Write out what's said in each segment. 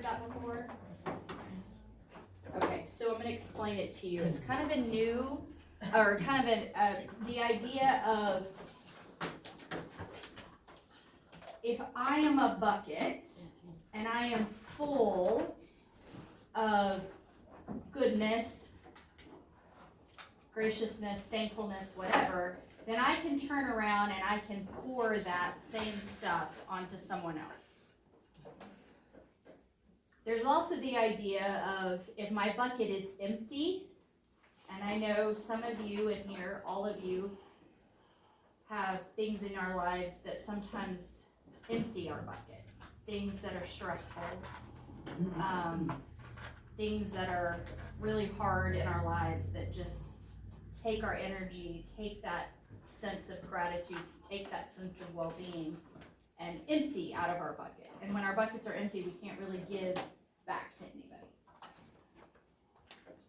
heard that before? Okay, so I'm going to explain it to you. It's kind of a new, or kind of the idea of, if I am a bucket and I am full of goodness, graciousness, thankfulness, whatever, then I can turn around and I can pour that same stuff onto someone else. There's also the idea of, if my bucket is empty, and I know some of you in here, all of you, have things in our lives that sometimes empty our bucket. Things that are stressful, things that are really hard in our lives that just take our energy, take that sense of gratitude, take that sense of well-being, and empty out of our bucket. And when our buckets are empty, we can't really give back to anybody.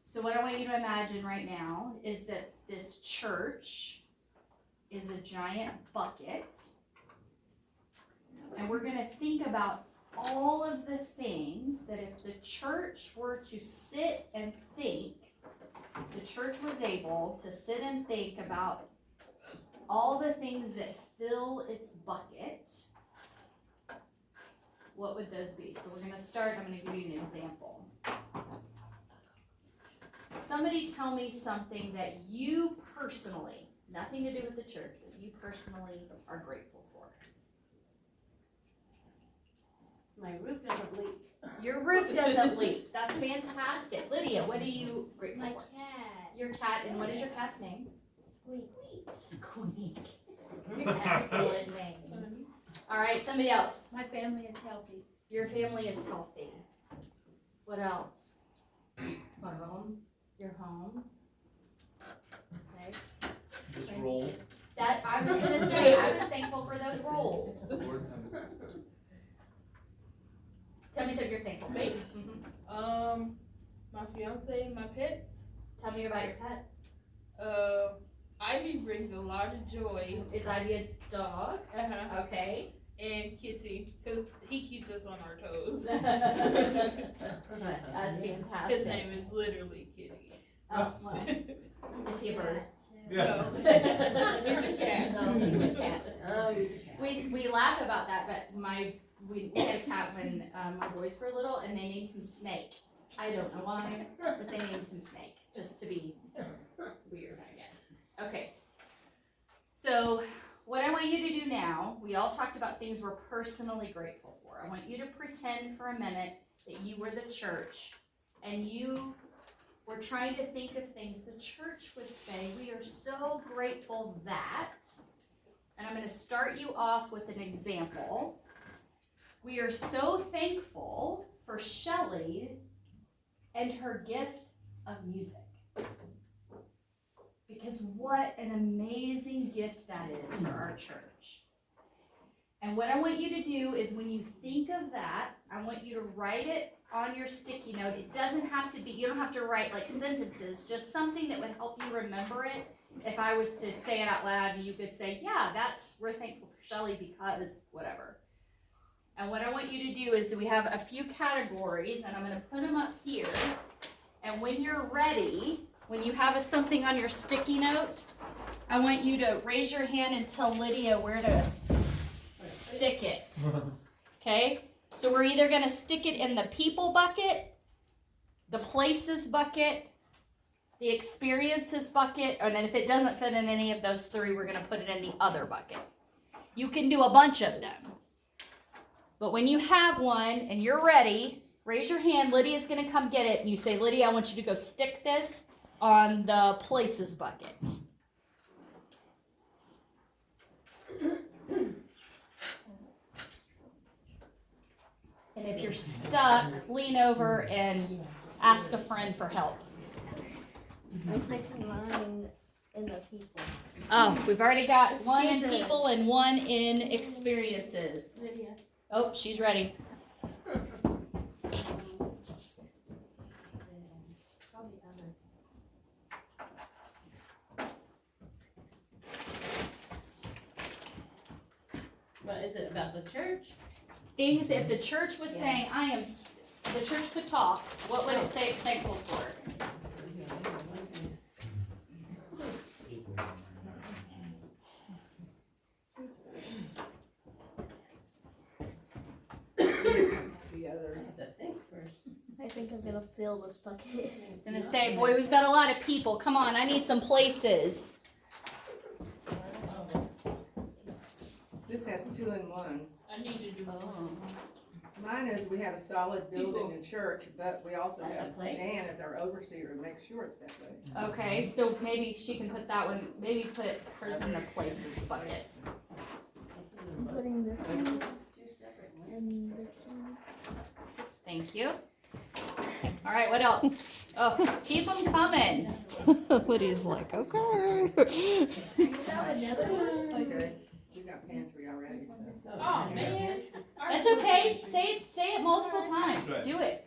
So what I want you to imagine right now is that this church is a giant bucket, and we're going to think about all of the things that if the church were to sit and think, the church was able to sit and think about all the things that fill its bucket, what would those be? So we're going to start, I'm going to give you an example. Somebody tell me something that you personally, nothing to do with the church, but you personally are grateful for. My roof doesn't leak. Your roof doesn't leak. That's fantastic. Lydia, what are you grateful My for? cat. Your cat, and what is your cat's name? Squeak. Squeak. Excellent name. All right, somebody else. My family is healthy. Your family is healthy. What else? My home. Your home. Okay. This roll. That I was gonna say, I was thankful for those rolls. Lord, Tell me something you're thankful for. Mm-hmm. My fiance, my pets. Tell me about your pets. Ivy brings a lot of joy. Is Ivy a dog? Uh-huh. Okay. And Kitty, because he keeps us on our toes. That's fantastic. His name is literally Kitty. Oh, well. Is he a bird? Yeah. No. He's a cat. No, he's a cat. Oh, he's a cat. We laugh about that, but we had a cat when my boys were little, and they named him Snake. I don't know why, but they named him Snake, just to be weird, I guess. Okay. So what I want you to do now, we all talked about things we're personally grateful for. I want you to pretend for a minute that you were the church, and you were trying to think of things the church would say. We are so grateful that, and I'm going to start you off with an example. We are so thankful for Shelley and her gift of music. Because what an amazing gift that is for our church. And what I want you to do is, when you think of that, I want you to write it on your sticky note. It doesn't have to be, you don't have to write like sentences, just something that would help you remember it. If I was to say it out loud, you could say, yeah, we're thankful for Shelley because whatever. And what I want you to do is, we have a few categories, and I'm going to put them up here. And when you're ready, when you have something on your sticky note, I want you to raise your hand and tell Lydia where to stick it. Okay? So we're either going to stick it in the people bucket, the places bucket, the experiences bucket, and then if it doesn't fit in any of those three, we're going to put it in the other bucket. You can do a bunch of them. But when you have one and you're ready, raise your hand. Lydia's going to come get it. And you say, Lydia, I want you to go stick this on the places bucket. And if you're stuck, lean over and ask a friend for help. I'm placing mine in the people. Oh, we've already got one in Scissors. people and one in experiences. Lydia. Oh, she's ready. But is it about the church? Things, if the church was saying, I am the church could talk, what would it say it's thankful for? I think I'm gonna fill this bucket. It's gonna say, boy, we've got a lot of people. Come on, I need some places. This has 2 in 1. I need to do. Mine is we have a solid building People. and church, but we also That's a have place. Jan as our overseer to make sure it's that way. Okay, so maybe she can put that one, maybe put hers in the places bucket. I'm putting this one and this one. Thank you. All right, what else? Oh, keep them coming. Lydia's like, okay. Okay, we got pantry already, so. Oh, man. That's okay. Say it multiple times. Right. Do it.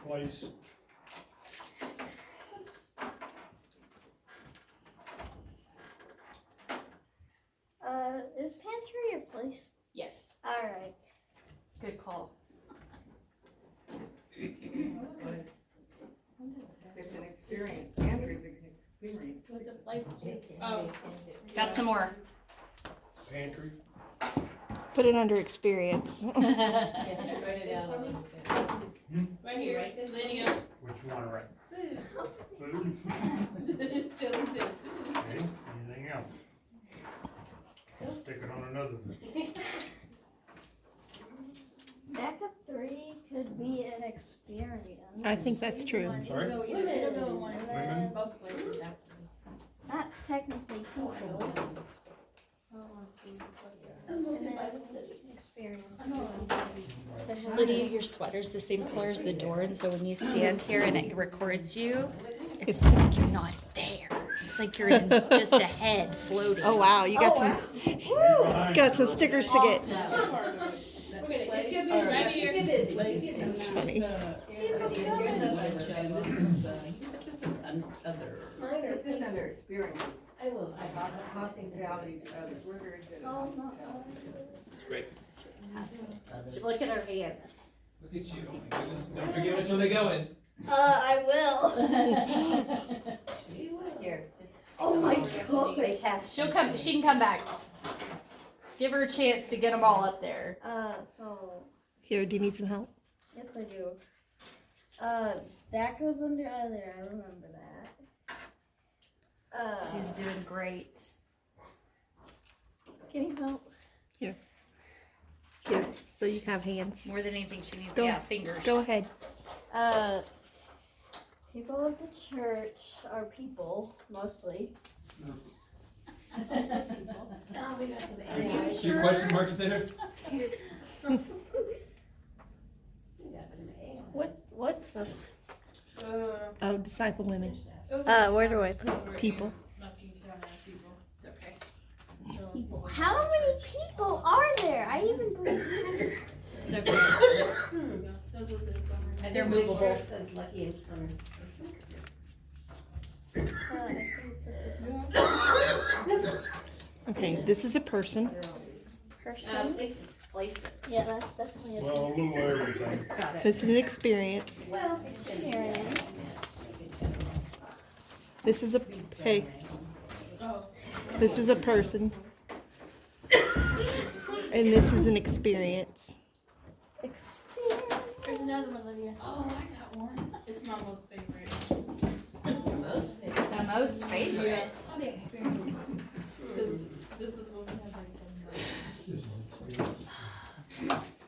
Place. Is pantry a place? Yes. Alright. Good call. It's an experience, pantry's an experience. Oh. Got some more. Pantry. Put it under experience. Right here, Lydia. Which one, right? Food. Chili too. Okay, anything else? Stick it on another one. Backup 3 could be an experience. I think that's true. Sorry? Women? That's technically people. And then experience. Lydia, your sweater's the same color as the door, and so when you stand here and it records you, it's like you're not there. It's like you're in just a head floating. Oh wow, you got some stickers to get. Right here. That's funny. It's just under experience. Hospitality to others, we're very good at hospitality. Great. Look at her hands. Look at you, oh my goodness. Don't forget which one they're going. I will. Here, just. Oh my god. She can come back. Give her a chance to get them all up there. So, Here, do you need some help? yes I do. That goes under other, I remember that. She's doing great. Can you help? Here, so you have hands. More than anything, she needs Go- fingers. Go ahead. People of the church are people, mostly. Oh, we got some Is your question marks there? What's this? Oh, disciple women. Where do I put People. It's okay. people? How many people are there? I even believe. It's okay. And they're movable. Says Lucky Encounter. Okay, this is a person. Person. Places. Yeah, that's definitely a Well, a little everything. Got it. This is an experience. experience. This is a hey. This is a person. And this is an experience. There's another one, Lydia. Oh, I got one. It's my most favorite. The most favorite. This is what we have right This is experience.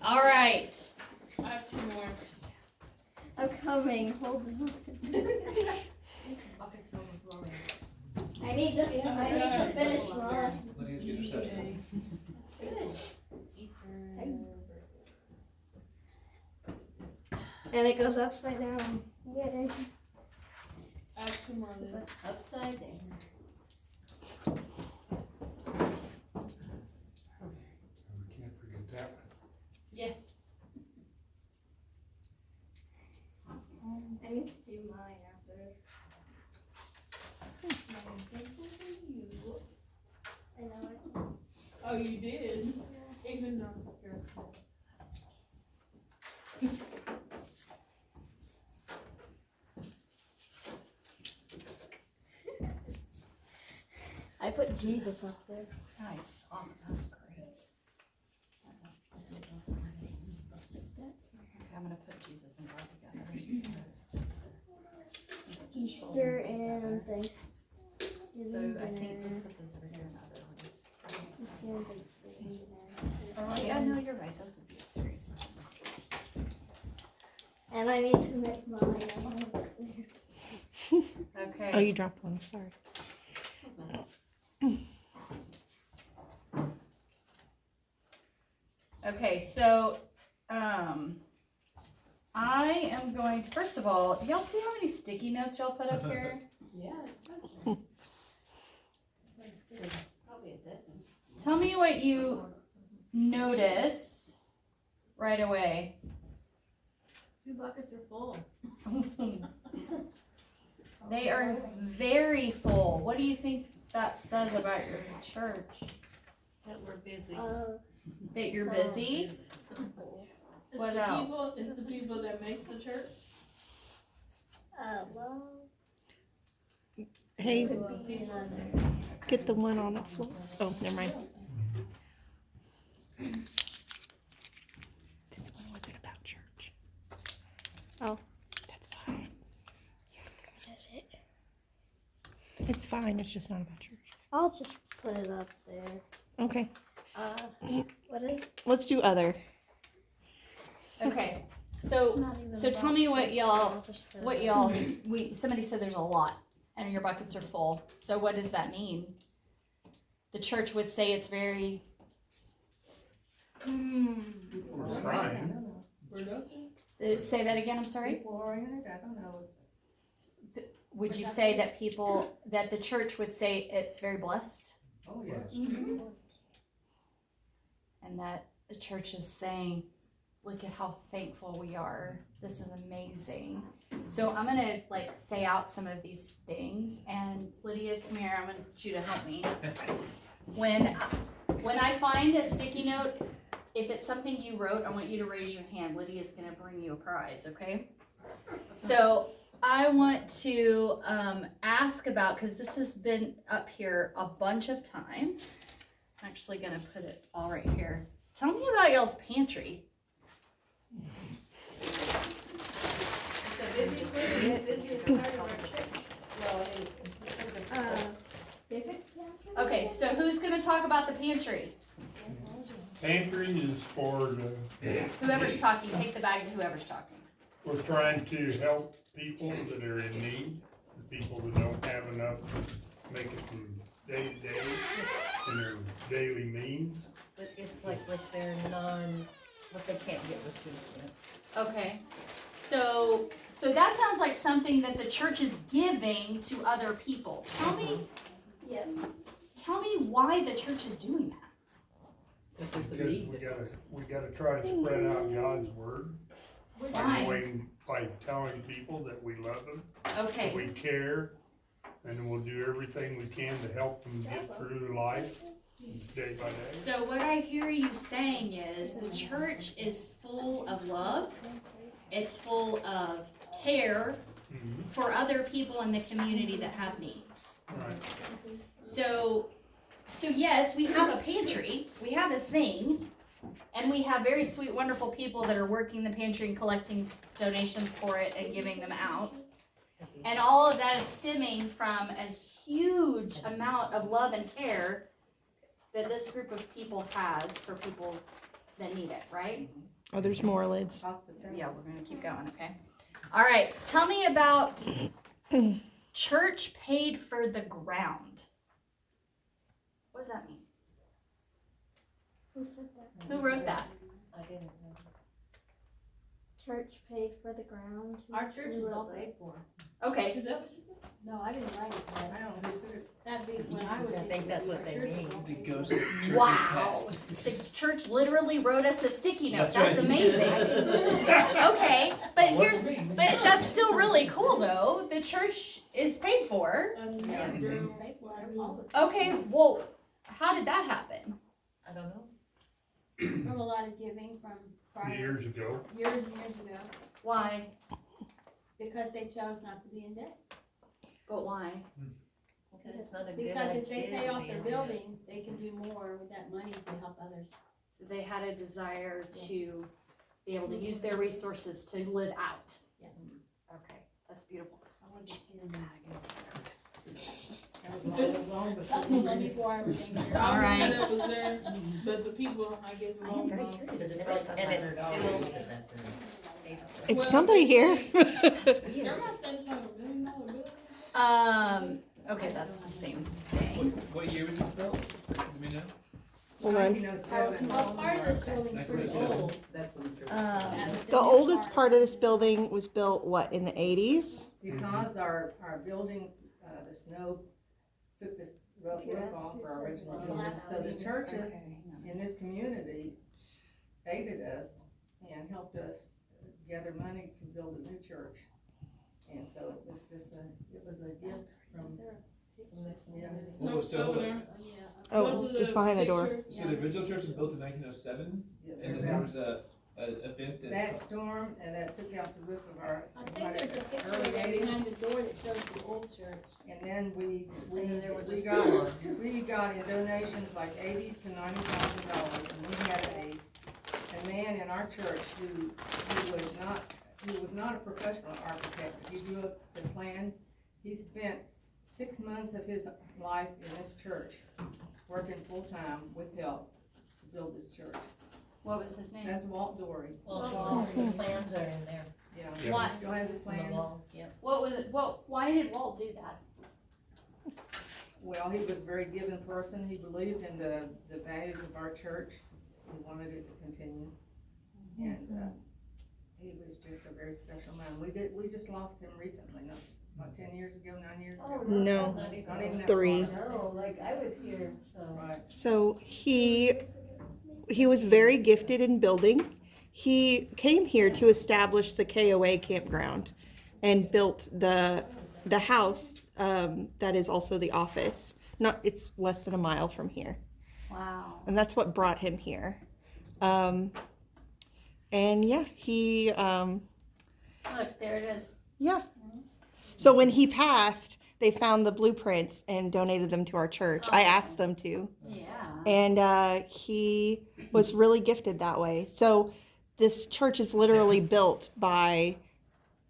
All right. I have 2 more. I'm coming. Hold on. I need to finish mine. Lydia's get her stuff. And it goes upside down. Yay. I have 2 more. Then. Upside down. We can't forget that one. I need to do mine after. I know it. Oh, you did? Even though it's personal. Jesus up there. Nice. Oh, that's great. Okay, I'm gonna put Jesus and God together. Easter and Thanksgiving So I think dinner. let's put those over here in other ones. Easter and Thanksgiving dinner. Oh, yeah, no, you're right. Those would be experiences. And I need to make mine. Okay. Oh, you dropped one. Sorry. Okay, so, I am going to, first of all, do y'all see how many sticky notes y'all put up here? Yeah. Probably a dozen. Tell me what you notice right away. 2 buckets are full. They are very full. What do you think that says about your church? That we're busy. That you're busy? It's What the else? people, it's the people that makes the church. Well, Hey, could be another. get the one on the floor. Oh, never mind. This one wasn't about church. Oh, that's fine. What is it? It's fine. It's just not about church. I'll just put it up there. Okay, What is? let's do other. Okay, so, Not even so tell about me what church, y'all, I'll just put it what up. y'all, somebody said there's a lot and your buckets are full. So what does that mean? The church would say it's very, We're trying. say that again, I'm sorry? People oriented, I don't know. Would you say that people, that the church would say it's very blessed? Oh, yes. And that the church is saying, look at how thankful we are. This is amazing. So I'm gonna like say out some of these things, and Lydia, come here, I'm gonna get you to help me. When I find a sticky note, if it's something you wrote, I want you to raise your hand. Lydia's gonna bring you a prize, okay? So I want to ask about, because this has been up here a bunch of times. I'm actually gonna put it all right here. Tell me about y'all's pantry. Okay, so who's gonna talk about the pantry? Pantry is for the, Whoever's talking, take the bag to whoever's talking. we're trying to help people that are in need, the people that don't have enough to make it from day to day in their daily means. But it's like with their what they can't get with food stamps. Okay, so that sounds like something that the church is giving to other people. Tell me why the church is doing that. This is a Because need. we gotta try to spread out God's word. Why? By telling people that we love them, that Okay, we care, and we'll do everything we can to help them get through life day by day. so what I hear you saying is the church is full of love. It's full of care Mhm. for other people in the community that have needs. Right. So yes, we have a pantry, we have a thing, and we have very sweet, wonderful people that are working the pantry and collecting donations for it and giving them out. And all of that is stemming from a huge amount of love and care that this group of people has for people that need it, right? Oh, there's more lids. Hospitality. Yeah, we're gonna keep going, okay? All right, tell me about church paid for the ground. What does that mean? Who said that? Who wrote that? I didn't know. Church paid for the ground. Our church is all paid for. Okay, Is that? No, I didn't write it, but I don't know who put it. that'd be when I was. I think that's what they mean. It goes to church's wow. past. The church literally wrote us a sticky note. That's That's right. amazing. Okay, but that's still really cool though. The church is paid for. Yeah. Paid for all the. Okay, well, how did that happen? I don't know. From a lot of giving from prior, Years ago, years and years ago, Why? because they chose not to be in debt. But why? It's not a good Because if they idea pay to off be their on that. building, they can do more with that money to help others. So they had a desire to be able to use their resources to live out. Yes. Okay, that's beautiful. I wasn't here. That was long before. That's long before I ever came here. All right. That was there, but the people, I guess, I am long very lost. curious. And it's still. It's somebody here. That's weird. Everybody said it's like $1 million. Okay, that's the same thing. What year was this built? Do we know? Hold on. 1907. Well, part of this building's pretty 1907. old. That's when the church. Yeah, but The new oldest part of this building was built, what, in the 80s? Because our building, the snow took this roof off our original building, so the churches in this community aided us and helped us gather money to build a new church. And so it was just it was a gift from the community. What was so, Oh, it's behind the door. so the original church was built in 1907, and then there was a event That storm, and that took out the roof of our. I think there's a picture of it behind the door that shows the old church. And then we And then there was a we got in donations like $80,000 to $90,000, and we had a man in our church who was not a professional architect, but he drew up the plans. He spent 6 months of his life in this church, working full-time with help to build this church. What was his name? That's Walt Dory, Well, the plans are in there yeah. Yeah. Why? He still has the on the plans. wall, yep. What was it? Why did Walt do that? Well, he was a very giving person. He believed in the values of our church. He wanted it to continue. And, he was just a very special man. We just lost him recently, not 10 years ago, 9 years ago. No, Not even that 3. long. No, like I was here, so. Right. So he was very gifted in building. He came here to establish the KOA campground and built the house that is also the office. It's less than a mile from here, Wow. and that's what brought him here. And yeah, he Look, there it is. yeah. So when he passed, they found the blueprints and donated them to our church. I asked them to. Yeah. And he was really gifted that way. So this church is literally built by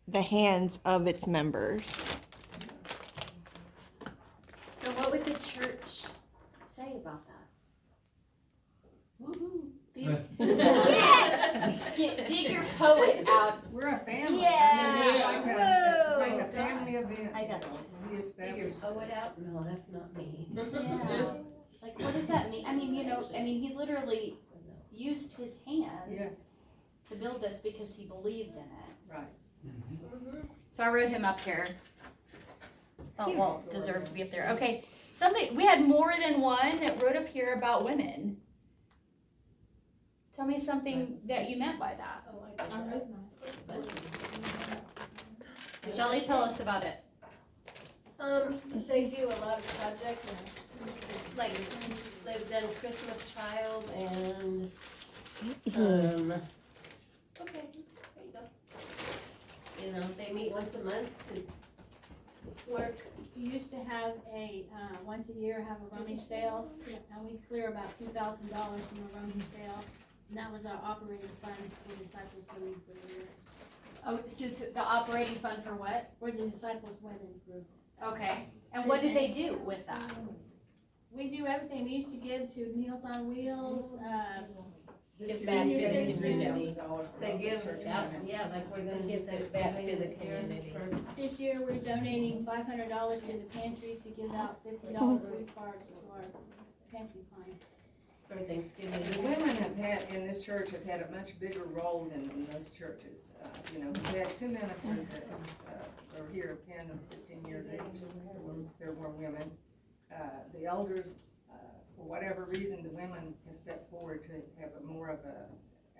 the hands of its members. So what would the church say about that? Dig your poet out. We're a family. Yeah. I mean, it's like a Whoa. family event. I got We established. out? No, that's not me. Yeah. Like, what does that mean? I mean, he literally used his hands Yes, to build this because he believed in it. right. So I wrote him up here. Thought Walt deserved to be up there. Okay, we had more than one that wrote up here about women. Tell me something that you meant by that. I raised mine. Shelley, tell us about it. They do a lot of projects, like they've done Christmas Child and, okay, there you go. You know, they meet once a month to work. We used to have once a year, have a rummage sale, and we clear about $2,000 from a rummage sale. And that was our operating fund for Disciples Women for the year, Oh, so the operating fund for what? for the Disciples Women group. Okay, and what did they do with that? We do everything. We used to give to Meals on Wheels, Give back to the Senior community. $1,000 They give, for yeah, church. like we're gonna give that back to the community. This year, we're donating $500 to the pantries to give out $50 food cards to our pantry clients. For Thanksgiving. The women in this church have had a much bigger role than in most churches. You know, we had 2 ministers that were here 10 and 15 years age. There were women. The elders, for whatever reason, the women have stepped forward to have more of a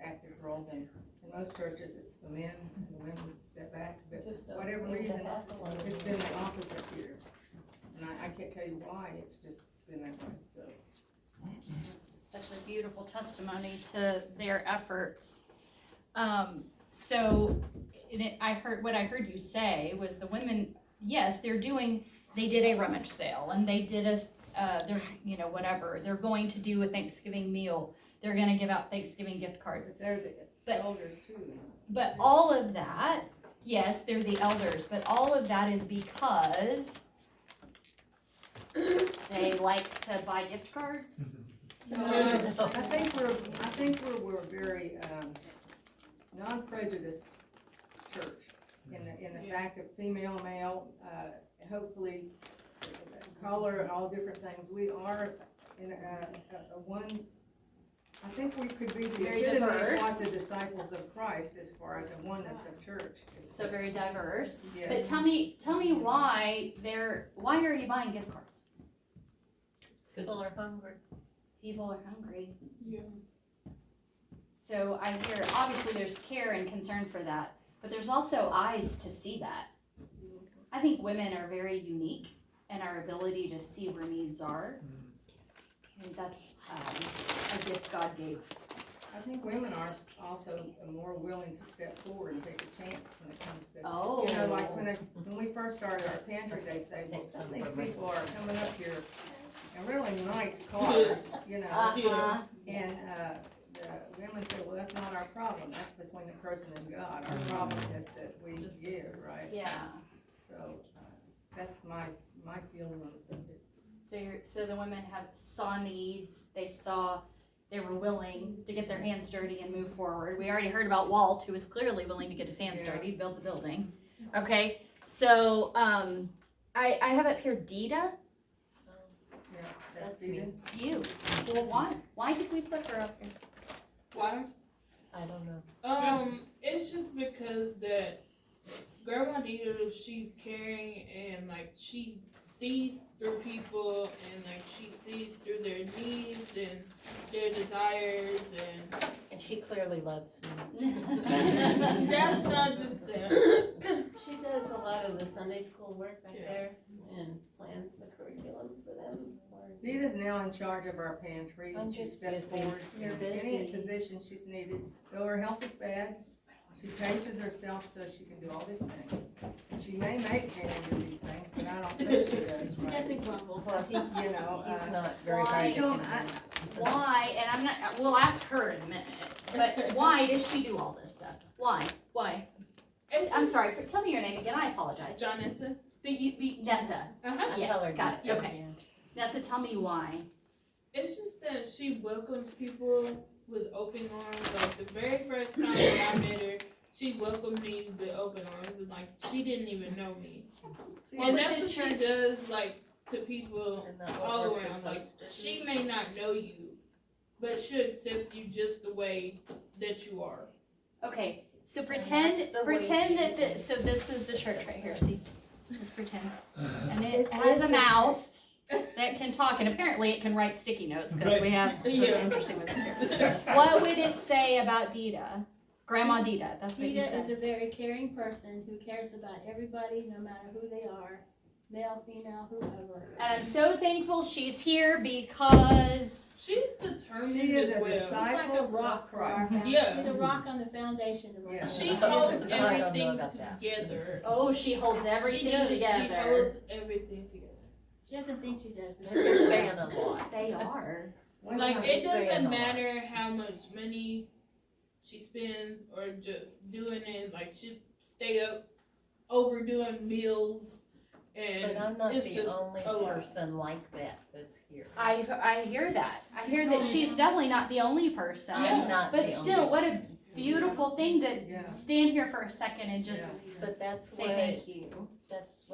active role than in most churches. It's the men, and the women step back. But for whatever reason, it's been the opposite here. And I can't tell you why. It's just been that way. So. That's a beautiful testimony to their efforts. So what I heard you say was the women, yes, they're doing they did a rummage sale and they did they're, whatever, they're going to do a Thanksgiving meal. They're gonna give out Thanksgiving gift cards. But they're the But- elders too. But all of that, yes, they're the elders, but all of that is because they like to buy gift cards. I think we're a very, non-prejudiced church in the fact of female, male, hopefully color, all different things. We are in a one, I think we could be the Very epitome of diverse. what the disciples of Christ as far as a oneness of church. So very diverse. Yes. But tell me why are you buying gift cards? People are hungry. People are hungry. Yeah. So I hear, obviously there's care and concern for that, but there's also eyes to see that. I think women are very unique in our ability to see where needs are. And that's a gift God gave. I think women are also more willing to step forward and take a chance when it comes to, Oh. you know, like when we first started our pantry, they'd say, well, some of these people are coming up here in really nice cars, you know. Uh-huh. And, the women say, well, that's not our problem, that's between the person and God, our problem is that we give, right? Yeah. So, that's my feeling on the subject. So the women saw needs, they were willing to get their hands dirty and move forward. We already heard about Walt, who was clearly willing to get his hands Yeah. dirty, build the building. Okay, so, I have up here Dita, Yeah, that's That's me. you. Well, why did we put her up here? Why? I don't know. It's just because that Grandma Dita, she's caring and like she sees through people and like she sees through their needs and their desires And she clearly loves me. and that's not just that. She does a lot of the Sunday school work back Yeah. there and plans the curriculum for them. Dita's now in charge of our pantry, I'm and she just steps busy. forward You're in any busy. position she's needed. Though her health is bad, she paces herself so she can do all these things. She may make Jan do these things, but I don't think she does, right? Doesn't grumble. Well, You know, he's not very Why- hard to Tom, convince. Why, and we'll ask her in a minute, but why does she do all this stuff? Why? It's I'm just sorry, tell me your name again, I apologize. Jonessa. But Nessa. Uh-huh. Yes, colored got it, myself, okay. yeah. Nessa, tell me why. It's just that she welcomes people with open arms. Like the very first time that I met her, she welcomed me with open arms, and like she didn't even know me. And that's what she does, like to people And not what all we're around. Like supposed to she do. may not know you, but she'll accept you just the way that you are. Okay, so that's pretend the way that Jesus so this is the church right here, see? Just pretend. And it It's has a like- mouth that can talk, and apparently it can write sticky notes, because we have some Yeah. interesting ones here. What would it say about Dita? Grandma Dita, that's what you Rita is said. a very caring person who cares about everybody, no matter who they are, male, female, whoever. And I'm so thankful she's here because She's determined She is as a well. disciple of rock for our Christ. family. Yeah. She's a rock on the foundation of our Yeah. She family. holds I don't know everything about that. together. oh, she holds She everything does. She together. holds everything together. She doesn't think she does, but They're saying a lot. They are. Like One it Saying a doesn't lot. matter how much money she spends or just doing it. Like she stay up overdoing meals, and But I'm not it's the just only a lot. person like that that's here. I hear that. I She hear told that me- she's definitely not the only person. I'm not But the still, only. what a beautiful thing to Yeah. stand here for a second and just Yeah. But that's say what, thank you. that's what